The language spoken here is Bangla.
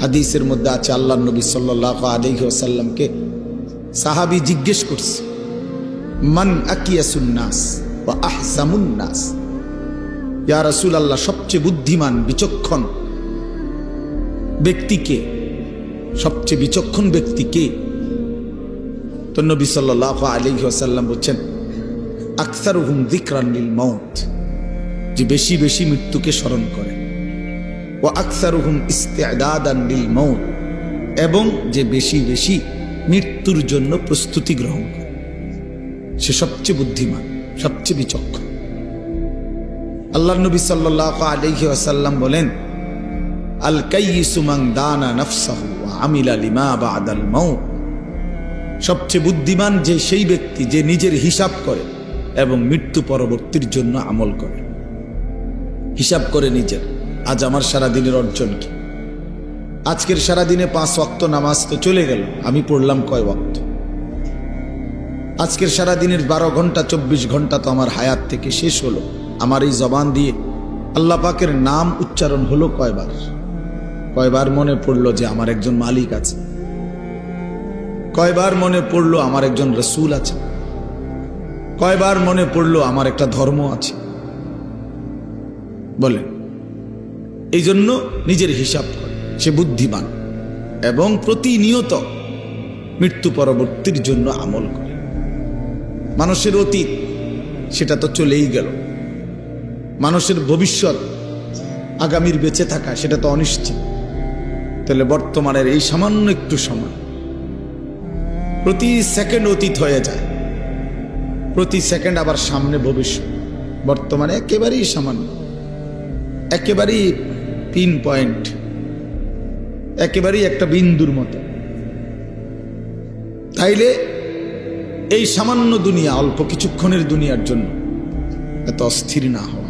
হাদিসের মধ্যে আছে আল্লাহর নবী সাল্লাল্লাহু আলাইহি ওয়াসাল্লামকে সাহাবী জিজ্ঞেস করছে, মান আকিয়াসুন নাস ওয়া আহসামুন নাস, ইয়া রাসূলুল্লাহ, সবচেয়ে বুদ্ধিমান বিচক্ষণ ব্যক্তি কে, সবচেয়ে বিচক্ষণ ব্যক্তি কে? তো নবী সাল্লাল্লাহু আলাইহি ওয়াসাল্লাম বলছেন, আকসারুহুম যিকরান লিল মাউত, যে বেশি বেশি মৃত্যুকে স্মরণ করে, ওয়া আকসারুহুম ইস্তিআদাদান লিল মাউত, এবং যে বেশি বেশি মৃত্যুর জন্য প্রস্তুতি গ্রহণ করে, সে সবচেয়ে বুদ্ধিমান, সবচেয়ে বিচক্ষণ। আল্লাহর নবী সাল্লাল্লাহু আলাইহি ওয়াসাল্লাম বলেন, আল কাইয়িসু মান দানা নাফসাহু ওয়া আমিলা লিমা বা'দাল মাউত, সবচেয়ে বুদ্ধিমান যে সেই ব্যক্তি যে নিজের হিসাব করে এবং মৃত্যু পরবর্তীর জন্য আমল করে। হিসাব করে নিজের, আজ আমার সারা দিনের অর্জন কি, আজকের সারা দিনে 5 ওয়াক্ত নামাজ তো চলে গেল, আমি পড়লাম কয় ওয়াক্ত? আজকের সারা দিনের 12 ঘন্টা 24 ঘন্টা তো আমার হায়াত থেকে শেষ হলো, আমার এই জবান দিয়ে আল্লাহ পাকের নাম উচ্চারণ হলো কয়বার? কয়বার মনে পড়লো যে আমার একজন মালিক আছে? কয়বার মনে পড়লো আমার একজন রসুল আছে? কয়বার মনে পড়লো আমার একটা ধর্ম আছে? বলেন। এই জন্য নিজের হিসাব করে, সে বুদ্ধিমান এবং প্রতিনিয়ত মৃত্যু পরবর্তীর জন্য আমল করে। মানুষের অতীত সেটা তো চলেই গেল, মানুষের ভবিষ্যৎ আগামীর বেঁচে থাকা সেটা তো অনিশ্চিত। তাহলে বর্তমানের এই সামান্য একটু সময়, প্রতি সেকেন্ড অতীত হয়ে যায়, প্রতি সেকেন্ড আবার সামনে ভবিষ্যৎ। বর্তমানে একেবারেই সামান্য, একেবারেই পিন পয়েন্ট, একেবারেই একটা বিন্দুর মতো। তাইলে এই সামান্য দুনিয়া, অল্প কিছুক্ষণের দুনিয়ার জন্য এত অস্থির না হওয়া।